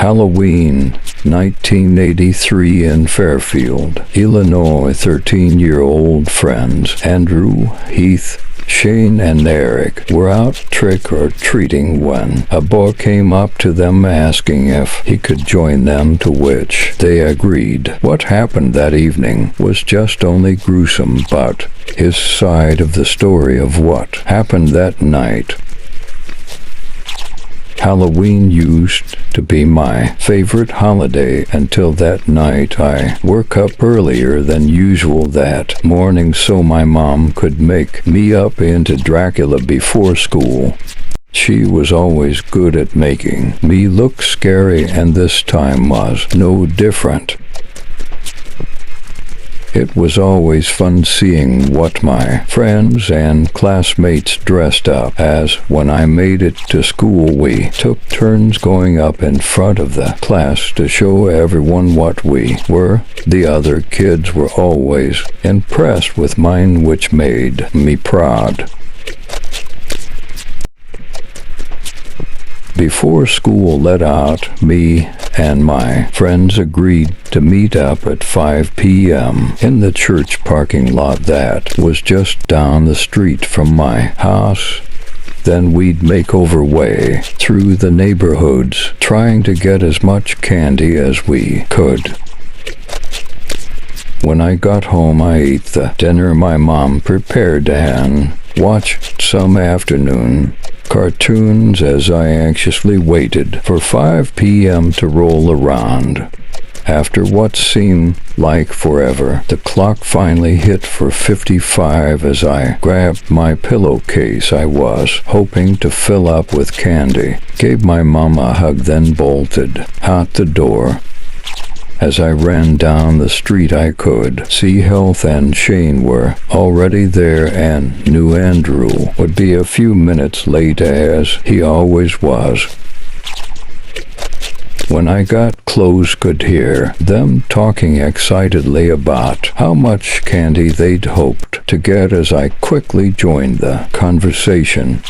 Halloween, 1983 in Fairfield, Illinois. 13-year-old friends Andrew, Heath, Shane and Eric were out trick-or-treating when a boy came up to them asking if he could join them, to which they agreed. What happened that evening was just only gruesome, but his side of the story of what happened that night. Halloween used to be my favorite holiday until that night. I woke up earlier than usual that morning so my mom could make me up into Dracula before school. She was always good at making me look scary, and this time was no different. It was always fun seeing what my friends and classmates dressed up as. When I made it to school, we took turns going up in front of the class to show everyone what we were. The other kids were always impressed with mine, which made me proud. Before school let out, me and my friends agreed to meet up at 5 p.m. in the church parking lot that was just down the street from my house. Then we'd make our way through the neighborhoods, trying to get as much candy as we could. When I got home, I ate the dinner my mom prepared and watched some afternoon cartoons as I anxiously waited for 5 p.m. to roll around. After what seemed like forever, the clock finally hit for 55 as I grabbed my pillowcase I was hoping to fill up with candy, gave my mom a hug, then bolted out the door. As I ran down the street, I could see Heath and Shane were already there and knew Andrew would be a few minutes late, as he always was. When I got close, could hear them talking excitedly about how much candy they'd hoped to get as I quickly joined the conversation.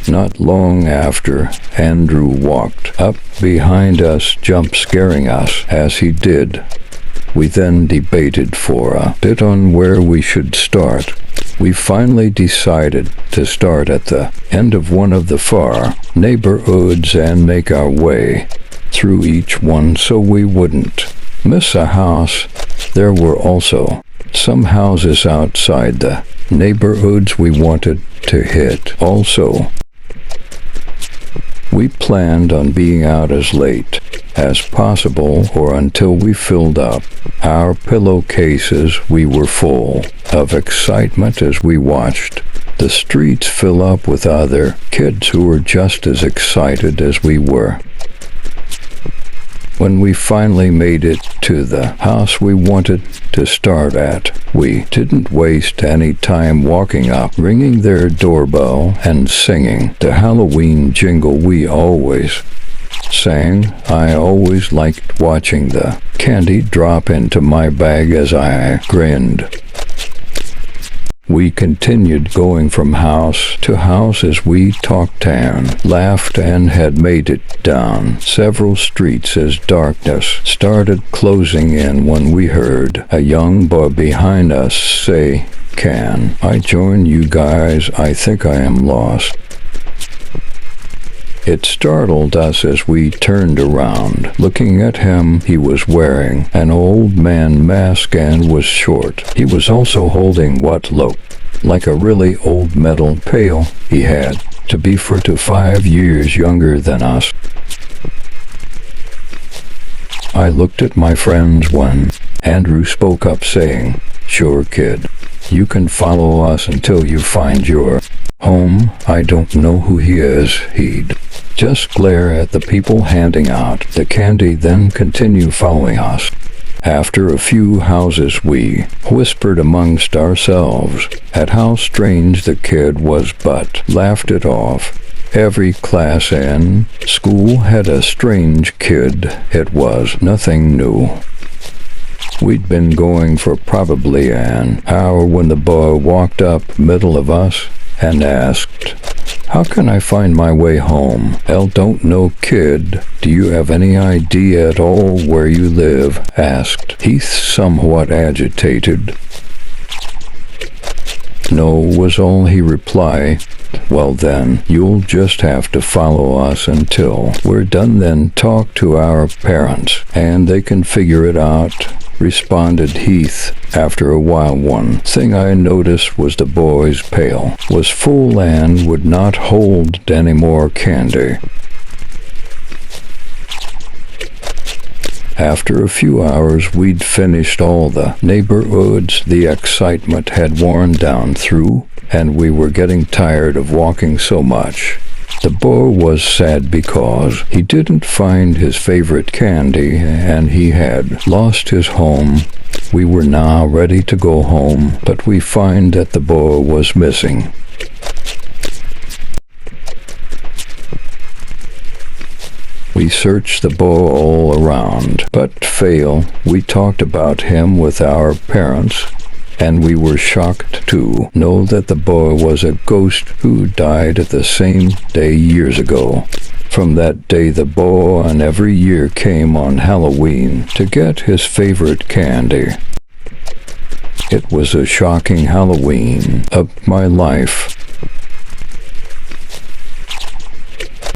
Not long after, Andrew walked up behind us, jump-scaring us as he did. We then debated for a bit on where we should start. We finally decided to start at the end of one of the far neighborhoods and make our way through each one so we wouldn't miss a house. There were also some houses outside the neighborhoods we wanted to hit. Also, we planned on being out as late as possible or until we filled up our pillowcases. We were full of excitement as we watched the streets fill up with other kids who were just as excited as we were. When we finally made it to the house we wanted to start at, we didn't waste any time walking up, ringing their doorbell, and singing the Halloween jingle we always sang. I always liked watching the candy drop into my bag as I grinned. We continued going from house to house as we talked and laughed, and had made it down several streets as darkness started closing in when we heard a young boy behind us say, "Can I join you guys? I think I am lost." It startled us as we turned around. Looking at him, he was wearing an old man mask and was short. He was also holding what looked like a really old metal pail. He had to be 4 to 5 years younger than us. I looked at my friends when Andrew spoke up, saying, "Sure, kid. You can follow us until you find your home. I don't know who he is." He'd just glare at the people handing out the candy, then continue following us. After a few houses, we whispered amongst ourselves at how strange the kid was, but laughed it off. Every class in school had a strange kid. It was nothing new. We'd been going for probably an hour when the boy walked up middle of us and asked, How can I find my way home? El don't know, kid. Do you have any idea at all where you live? Asked Heath, somewhat agitated. No, was all he replied. Well then, you'll just have to follow us until we're done, then talk to our parents, and they can figure it out, responded Heath. After a while, one thing I noticed was the boy's pail was full and would not hold any more candy. After a few hours, we'd finished all the neighborhoods the excitement had worn down through, and we were getting tired of walking so much. The boy was sad because he didn't find his favorite candy, and he had lost his home. We were now ready to go home, but we find that the boy was missing. We searched the boy all around, but failed. We talked about him with our parents, and we were shocked to know that the boy was a ghost who died the same day years ago. From that day, the boy on every year came on Halloween to get his favorite candy. It was a shocking Halloween of my life.